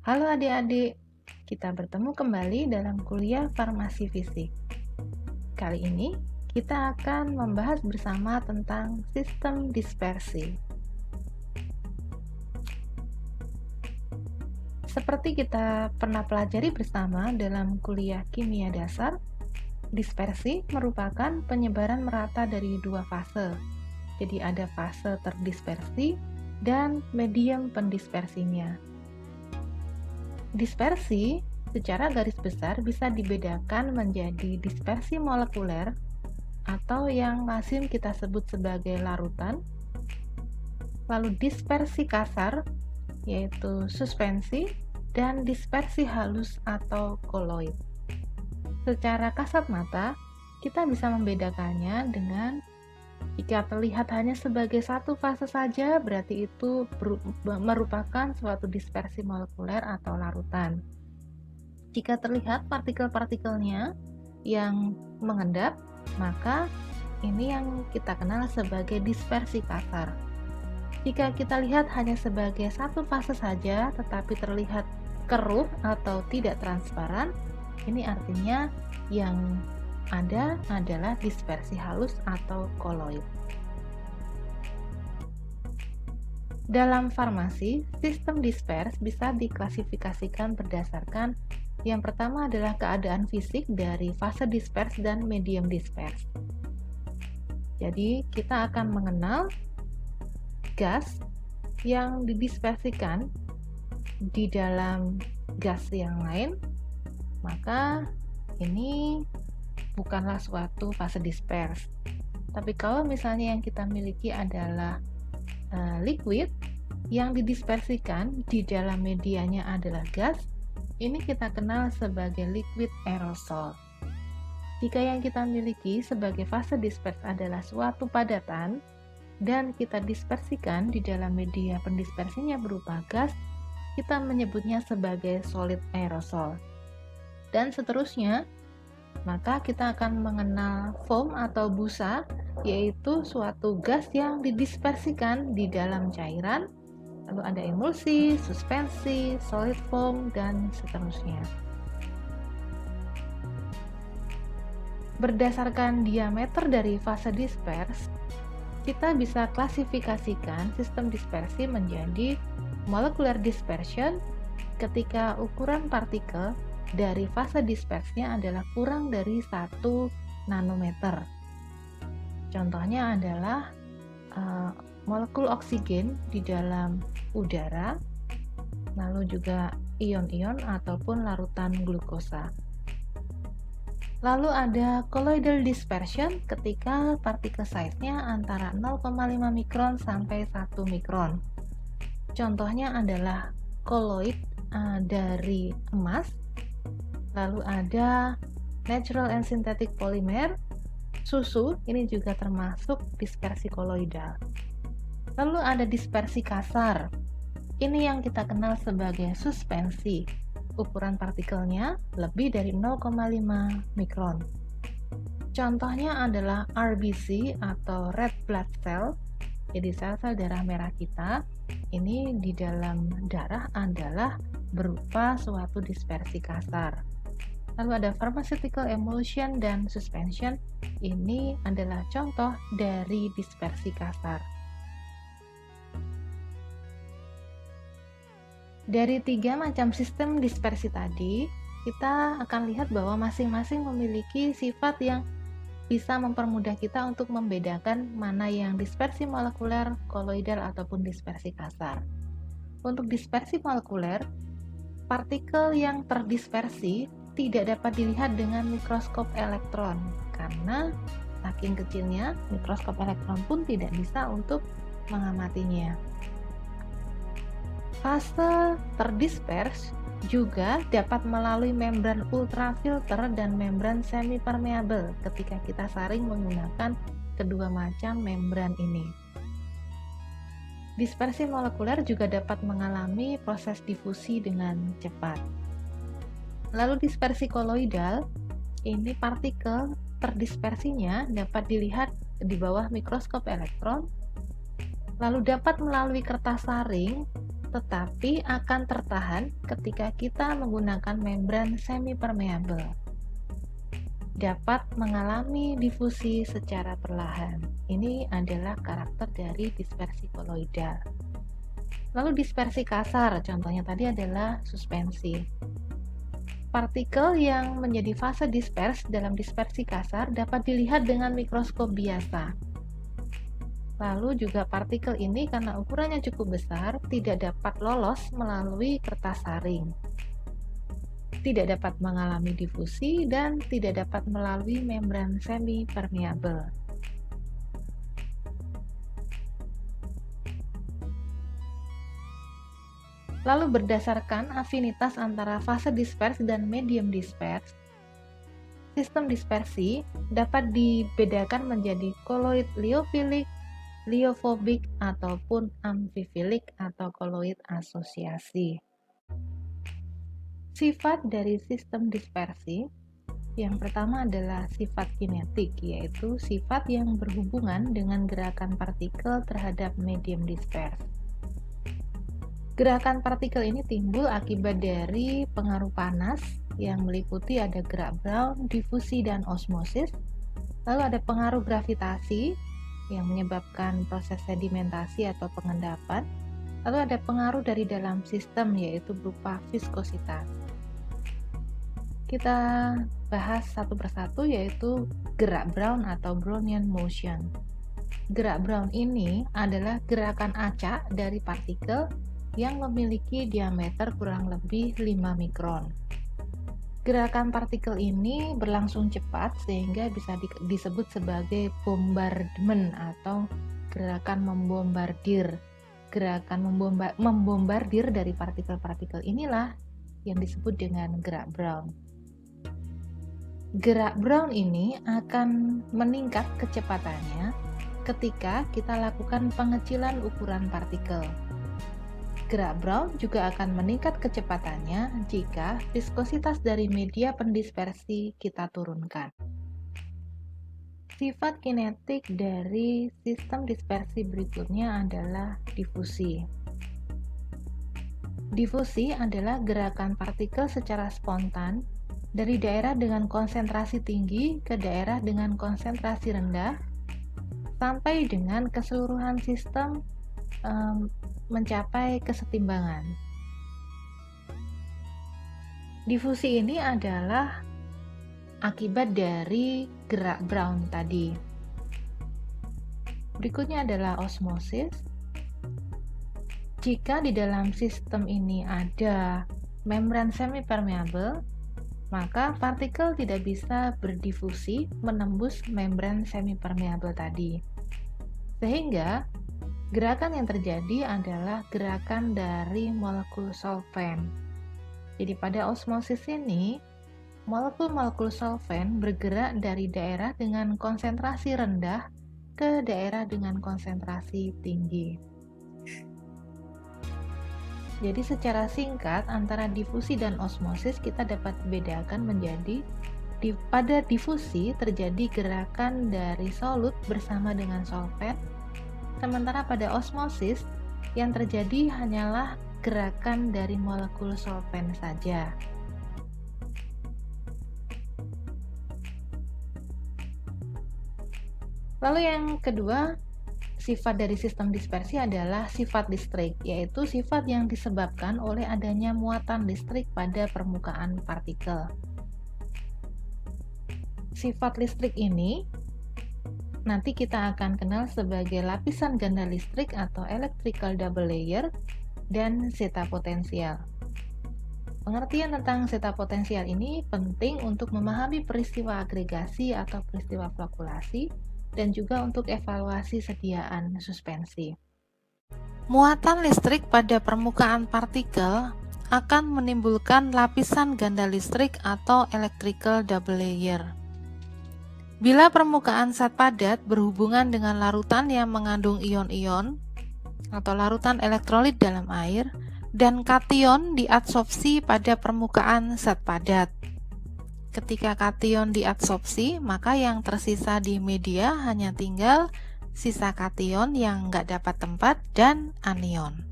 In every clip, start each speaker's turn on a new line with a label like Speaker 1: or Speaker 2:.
Speaker 1: Halo adik-adik, kita bertemu kembali dalam kuliah farmasi fisik. Kali ini kita akan membahas bersama tentang sistem dispersi. Seperti kita pernah pelajari bersama dalam kuliah kimia dasar, dispersi merupakan penyebaran merata dari dua fase. Jadi ada fase terdispersi dan medium pendispersinya. Dispersi secara garis besar bisa dibedakan menjadi dispersi molekuler atau yang lazim kita sebut sebagai larutan, lalu dispersi kasar yaitu suspensi, dan dispersi halus atau koloid. Secara kasat mata, kita bisa membedakannya dengan jika terlihat hanya sebagai satu fase saja, berarti itu merupakan suatu dispersi molekuler atau larutan. Jika terlihat partikel-partikelnya yang mengendap, maka ini yang kita kenal sebagai dispersi kasar. Jika kita lihat hanya sebagai satu fase saja, tetapi terlihat keruh atau tidak transparan, ini artinya yang ada adalah dispersi halus atau koloid. Dalam farmasi, sistem dispers bisa diklasifikasikan berdasarkan yang pertama adalah keadaan fisik dari fase dispers dan medium dispers. Jadi, kita akan mengenal gas yang didispersikan di dalam gas yang lain, maka ini bukanlah suatu fase dispers. Tapi kalau misalnya yang kita miliki adalah liquid yang didispersikan di dalam medianya adalah gas, ini kita kenal sebagai liquid aerosol. Jika yang kita miliki sebagai fase dispers adalah suatu padatan dan kita dispersikan di dalam media pendispersinya berupa gas, kita menyebutnya sebagai solid aerosol. Dan seterusnya, maka kita akan mengenal foam atau busa, yaitu suatu gas yang didispersikan di dalam cairan, lalu ada emulsi, suspensi, solid foam, dan seterusnya. Berdasarkan diameter dari fase dispers, kita bisa klasifikasikan sistem dispersi menjadi molecular dispersion ketika ukuran partikel dari fase dispersnya adalah kurang dari 1 nanometer. Contohnya adalah molekul oksigen di dalam udara, lalu juga ion-ion ataupun larutan glukosa. Lalu ada colloidal dispersion ketika partikel size-nya antara 0,5 mikron sampai 1 mikron. Contohnya adalah colloid dari emas, lalu ada natural and synthetic polymer, susu, ini juga termasuk dispersi koloidal. Lalu ada dispersi kasar, ini yang kita kenal sebagai suspensi, ukuran partikelnya lebih dari 0,5 mikron. Contohnya adalah RBC atau red blood cell, jadi sel-sel darah merah kita, ini di dalam darah adalah berupa suatu dispersi kasar. Lalu ada pharmaceutical emulsion dan suspension, ini adalah contoh dari dispersi kasar. Dari 3 macam sistem dispersi tadi, kita akan lihat bahwa masing-masing memiliki sifat yang bisa mempermudah kita untuk membedakan mana yang dispersi molekuler, koloidal, ataupun dispersi kasar. Untuk dispersi molekuler, partikel yang terdispersi tidak dapat dilihat dengan mikroskop elektron karena saking kecilnya mikroskop elektron pun tidak bisa untuk mengamatinya. Fase terdispers juga dapat melalui membran ultravilter dan membran semi-permeable ketika kita saring menggunakan kedua macam membran ini. Dispersi molekuler juga dapat mengalami proses difusi dengan cepat. Lalu dispersi koloidal, ini partikel terdispersinya dapat dilihat di bawah mikroskop elektron, lalu dapat melalui kertas saring tetapi akan tertahan ketika kita menggunakan membran semi-permeable. Dapat mengalami difusi secara perlahan. Ini adalah karakter dari dispersi koloidal. Lalu dispersi kasar, contohnya tadi adalah suspensi. Partikel yang menjadi fase dispers dalam dispersi kasar dapat dilihat dengan mikroskop biasa. Lalu juga partikel ini karena ukurannya cukup besar, tidak dapat lolos melalui kertas saring. Tidak dapat mengalami difusi dan tidak dapat melalui membran semi-permeable. Lalu berdasarkan afinitas antara fase dispers dan medium dispers, sistem dispersi dapat dibedakan menjadi koloid liofilik, liofobik, ataupun amfifilik atau koloid asosiasi. Sifat dari sistem dispersi yang pertama adalah sifat kinetik, yaitu sifat yang berhubungan dengan gerakan partikel terhadap medium dispers. Gerakan partikel ini timbul akibat dari pengaruh panas yang meliputi ada gerak Brown, difusi, dan osmosis. Lalu ada pengaruh gravitasi yang menyebabkan proses sedimentasi atau pengendapan. Lalu ada pengaruh dari dalam sistem yaitu berupa viskositas. Kita bahas satu persatu yaitu gerak Brown atau Brownian motion. Gerak Brown ini adalah gerakan acak dari partikel yang memiliki diameter kurang lebih 5 mikron. Gerakan partikel ini berlangsung cepat sehingga bisa disebut sebagai bombardment atau gerakan membombardir. Gerakan membombardir dari partikel-partikel inilah yang disebut dengan gerak Brown. Gerak Brown ini akan meningkat kecepatannya ketika kita lakukan pengecilan ukuran partikel. Gerak Brown juga akan meningkat kecepatannya jika viskositas dari media pendispersi kita turunkan. Sifat kinetik dari sistem dispersi berikutnya adalah difusi. Difusi adalah gerakan partikel secara spontan dari daerah dengan konsentrasi tinggi ke daerah dengan konsentrasi rendah sampai dengan keseluruhan sistem mencapai kesetimbangan. Difusi ini adalah akibat dari gerak Brown tadi. Berikutnya adalah osmosis. Jika di dalam sistem ini ada membran semi-permeable, maka partikel tidak bisa berdifusi menembus membran semi-permeable tadi. Sehingga gerakan yang terjadi adalah gerakan dari molekul solvent. Jadi pada osmosis ini, molekul-molekul solvent bergerak dari daerah dengan konsentrasi rendah ke daerah dengan konsentrasi tinggi. Jadi secara singkat antara difusi dan osmosis kita dapat bedakan menjadi pada difusi terjadi gerakan dari solut bersama dengan solvent, sementara pada osmosis yang terjadi hanyalah gerakan dari molekul solvent saja. Lalu yang kedua, sifat dari sistem dispersi adalah sifat listrik, yaitu sifat yang disebabkan oleh adanya muatan listrik pada permukaan partikel. Sifat listrik ini nanti kita akan kenal sebagai lapisan ganda listrik atau electrical double layer dan zeta potensial. Pengertian tentang zeta potensial ini penting untuk memahami peristiwa agregasi atau peristiwa flokulasi dan juga untuk evaluasi sediaan suspensi. Muatan listrik pada permukaan partikel akan menimbulkan lapisan ganda listrik atau electrical double layer. Bila permukaan zat padat berhubungan dengan larutan yang mengandung ion-ion atau larutan elektrolit dalam air dan kation diadsorpsi pada permukaan zat padat. Ketika kation diadsorpsi, maka yang tersisa di media hanya tinggal sisa kation yang nggak dapat tempat dan anion.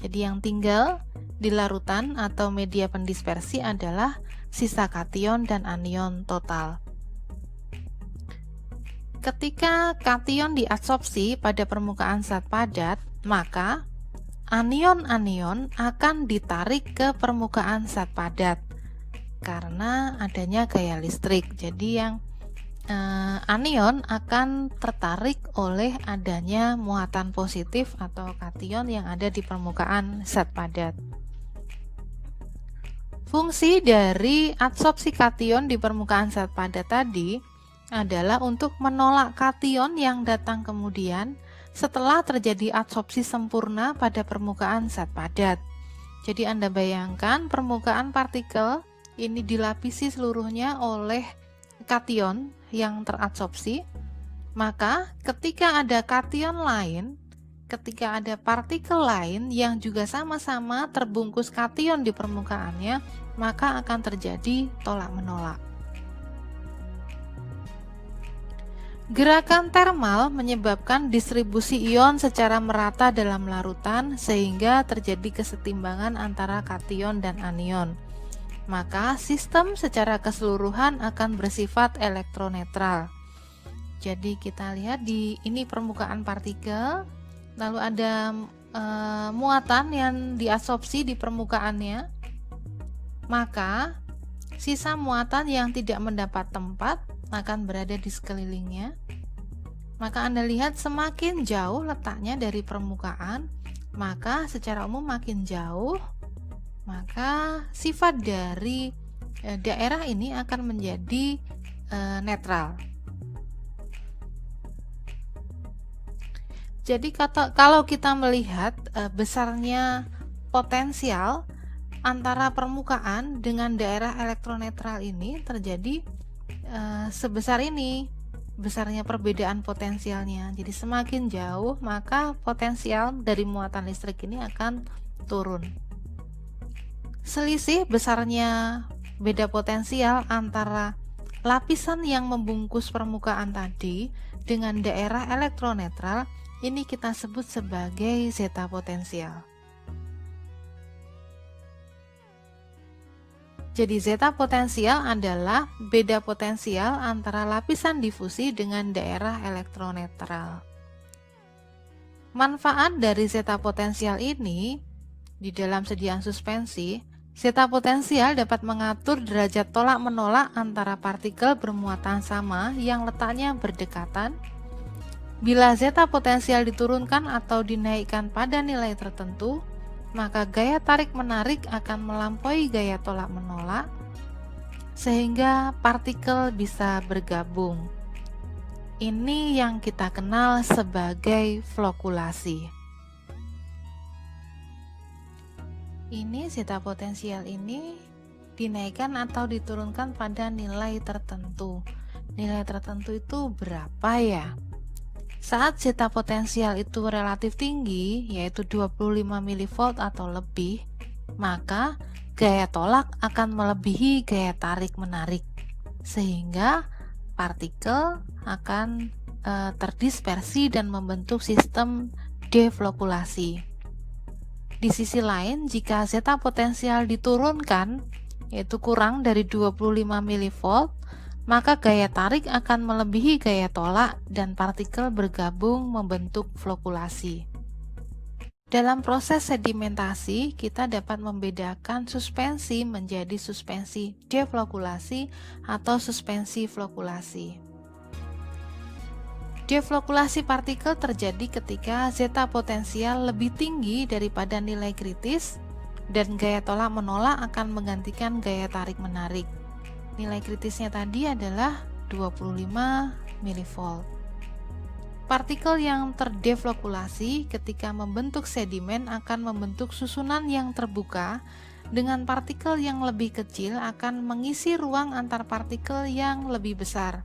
Speaker 1: Jadi yang tinggal di larutan atau media pendispersi adalah sisa kation dan anion total. Ketika kation diadsorpsi pada permukaan zat padat, maka anion-anion akan ditarik ke permukaan zat padat karena adanya gaya listrik. Jadi yang anion akan tertarik oleh adanya muatan positif atau kation yang ada di permukaan zat padat. Fungsi dari adsorpsi kation di permukaan zat padat tadi adalah untuk menolak kation yang datang kemudian setelah terjadi adsorpsi sempurna pada permukaan zat padat. Jadi Anda bayangkan permukaan partikel ini dilapisi seluruhnya oleh kation yang teradsorpsi, maka ketika ada kation lain, ketika ada partikel lain yang juga sama-sama terbungkus kation di permukaannya, maka akan terjadi tolak-menolak. Gerakan termal menyebabkan distribusi ion secara merata dalam larutan sehingga terjadi kesetimbangan antara kation dan anion. Maka sistem secara keseluruhan akan bersifat elektronetral. Jadi kita lihat ini permukaan partikel, lalu ada muatan yang diadsorpsi di permukaannya, maka sisa muatan yang tidak mendapat tempat akan berada di sekelilingnya. Maka Anda lihat semakin jauh letaknya dari permukaan, maka secara umum makin jauh, maka sifat dari daerah ini akan menjadi netral. Jadi kalau kita melihat besarnya potensial antara permukaan dengan daerah elektronetral ini terjadi sebesar ini, besarnya perbedaan potensialnya. Jadi semakin jauh maka potensial dari muatan listrik ini akan turun. Selisih besarnya beda potensial antara lapisan yang membungkus permukaan tadi dengan daerah elektronetral ini kita sebut sebagai zeta potensial. Jadi zeta potensial adalah beda potensial antara lapisan difusi dengan daerah elektronetral. Manfaat dari zeta potensial ini di dalam sediaan suspensi, zeta potensial dapat mengatur derajat tolak-menolak antara partikel bermuatan sama yang letaknya berdekatan. Bila zeta potensial diturunkan atau dinaikkan pada nilai tertentu, maka gaya tarik-menarik akan melampaui gaya tolak-menolak, sehingga partikel bisa bergabung. Ini yang kita kenal sebagai flokulasi. Ini zeta potensial ini dinaikkan atau diturunkan pada nilai tertentu. Nilai tertentu itu berapa ya? Saat zeta potensial itu relatif tinggi, yaitu 25 mV atau lebih, maka gaya tolak akan melebihi gaya tarik-menarik, sehingga partikel akan terdispersi dan membentuk sistem deflokulasi. Di sisi lain, jika zeta potensial diturunkan, yaitu kurang dari 25 mV, maka gaya tarik akan melebihi gaya tolak dan partikel bergabung membentuk flokulasi. Dalam proses sedimentasi, kita dapat membedakan suspensi menjadi suspensi deflokulasi atau suspensi flokulasi. Deflokulasi partikel terjadi ketika zeta potensial lebih tinggi daripada nilai kritis dan gaya tolak menolak akan menggantikan gaya tarik menarik. Nilai kritisnya tadi adalah 25 mV. Partikel yang terdeflokulasi ketika membentuk sedimen akan membentuk susunan yang terbuka dengan partikel yang lebih kecil akan mengisi ruang antar partikel yang lebih besar,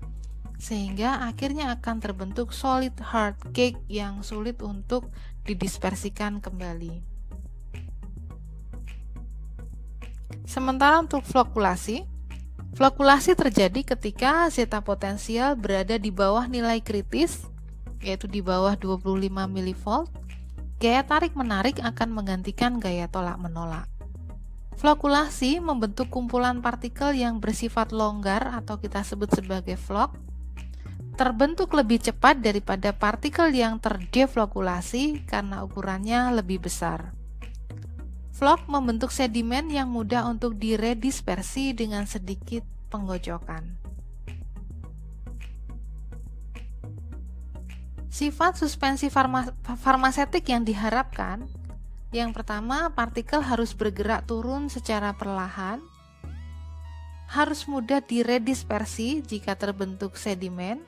Speaker 1: sehingga akhirnya akan terbentuk solid hard cake yang sulit untuk didispersikan kembali. Sementara untuk flokulasi terjadi ketika zeta potensial berada di bawah nilai kritis, yaitu di bawah 25 mV, Gaya tarik-menarik akan menggantikan gaya tolak-menolak. Flokulasi membentuk kumpulan partikel yang bersifat longgar atau kita sebut sebagai flok, terbentuk lebih cepat daripada partikel yang terdeflokulasi karena ukurannya lebih besar. Flok membentuk sedimen yang mudah untuk diredispersi dengan sedikit penggocokan. Sifat suspensi farmasetik yang diharapkan, yang pertama, partikel harus bergerak turun secara perlahan, harus mudah diredispersi jika terbentuk sedimen.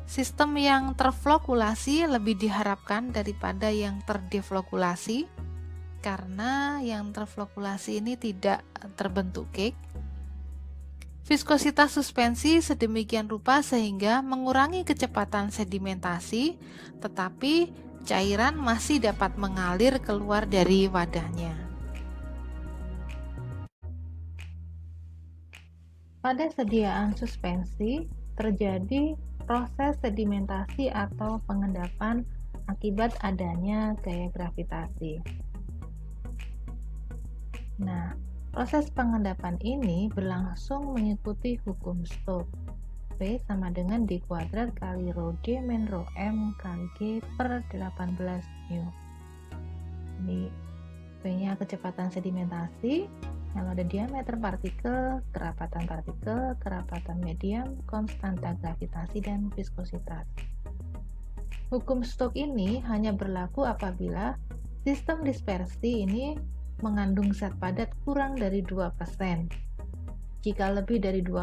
Speaker 1: Sistem yang terflokulasi lebih diharapkan daripada yang terdeflokulasi, karena yang terflokulasi ini tidak terbentuk cake. Viskositas suspensi sedemikian rupa sehingga mengurangi kecepatan sedimentasi, tetapi cairan masih dapat mengalir keluar dari wadahnya. Pada sediaan suspensi, terjadi proses sedimentasi atau pengendapan akibat adanya gaya gravitasi. Nah, proses pengendapan ini berlangsung mengikuti hukum Stokes. P sama dengan D kuadrat kali rho D min rho M kali G per 18 mu. Ini P-nya kecepatan sedimentasi, lalu ada diameter partikel, kerapatan medium, konstanta gravitasi, dan viskositas. Hukum Stokes ini hanya berlaku apabila sistem dispersi ini mengandung zat padat kurang dari 2%. Jika lebih dari 2%,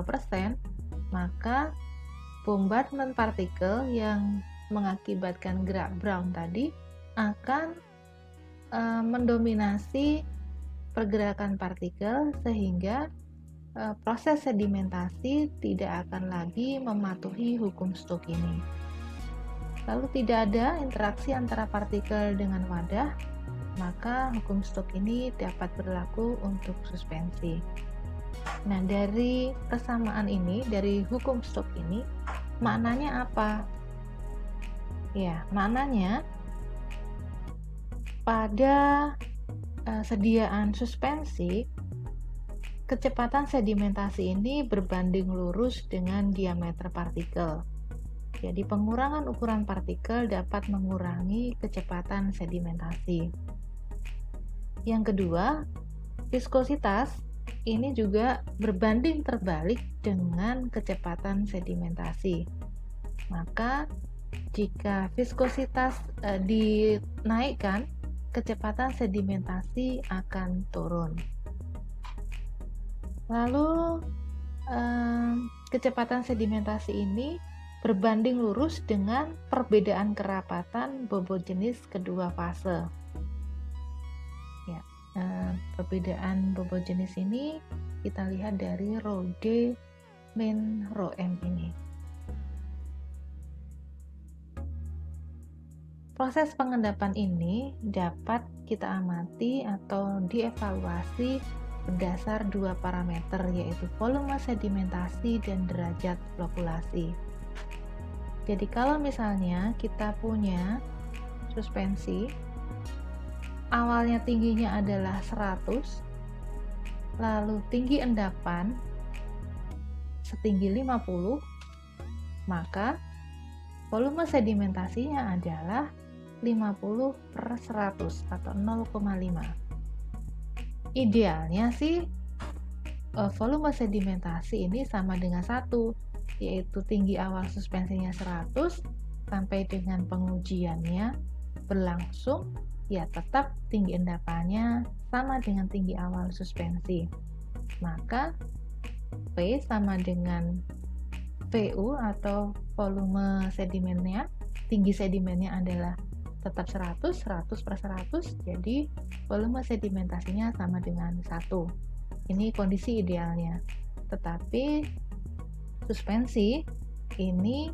Speaker 1: maka bombardment partikel yang mengakibatkan gerak Brown tadi akan mendominasi pergerakan partikel sehingga proses sedimentasi tidak akan lagi mematuhi hukum Stokes ini. Lalu tidak ada interaksi antara partikel dengan wadah, maka hukum Stokes ini dapat berlaku untuk suspensi. Nah, dari kesamaan ini, dari hukum Stokes ini, maknanya apa? Ya, maknanya pada sediaan suspensi, kecepatan sedimentasi ini berbanding lurus dengan diameter partikel. Jadi, pengurangan ukuran partikel dapat mengurangi kecepatan sedimentasi. Yang kedua, viskositas ini juga berbanding terbalik dengan kecepatan sedimentasi. Maka jika viskositas dinaikkan, kecepatan sedimentasi akan turun. Lalu kecepatan sedimentasi ini berbanding lurus dengan perbedaan kerapatan bobot jenis kedua fase. Ya, perbedaan bobot jenis ini kita lihat dari rho D min rho M ini. Proses pengendapan ini dapat kita amati atau dievaluasi berdasar dua parameter, yaitu volume sedimentasi dan derajat flokulasi. Jadi kalau misalnya kita punya suspensi, awalnya tingginya adalah 100, lalu tinggi endapan setinggi 50, maka volume sedimentasinya adalah 50/100 atau 0,5. Idealnya sih volume sedimentasi ini sama dengan 1, yaitu tinggi awal suspensinya 100 sampai dengan pengujiannya berlangsung, ya tetap tinggi endapannya sama dengan tinggi awal suspensi. Maka P sama dengan VU atau volume sedimennya, tinggi sedimennya adalah tetap 100/100, jadi volume sedimentasinya sama dengan 1. Ini kondisi idealnya. Tetapi suspensi ini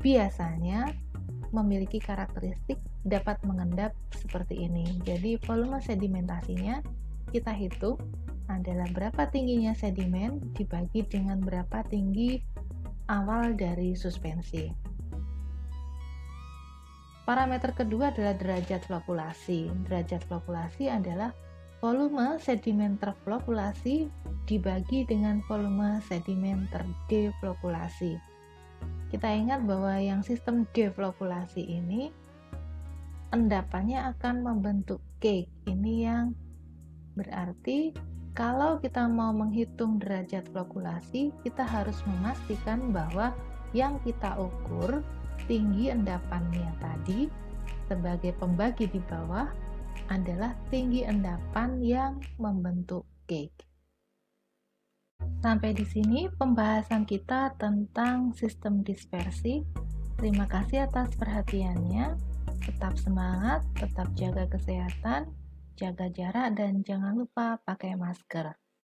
Speaker 1: biasanya memiliki karakteristik dapat mengendap seperti ini. Jadi volume sedimentasinya kita hitung adalah berapa tingginya sedimen dibagi dengan berapa tinggi awal dari suspensi. Parameter kedua adalah derajat flokkulasi. Derajat flokkulasi adalah volume sedimen terflokkulasi dibagi dengan volume sedimen terdeflokkulasi. Kita ingat bahwa yang sistem deflokkulasi ini endapannya akan membentuk cake. Ini yang berarti kalau kita mau menghitung derajat flokkulasi, kita harus memastikan bahwa yang kita ukur tinggi endapannya tadi sebagai pembagi di bawah adalah tinggi endapan yang membentuk cake. Sampai di sini pembahasan kita tentang sistem dispersi. Terima kasih atas perhatiannya. Tetap semangat, tetap jaga kesehatan, jaga jarak, dan jangan lupa pakai masker.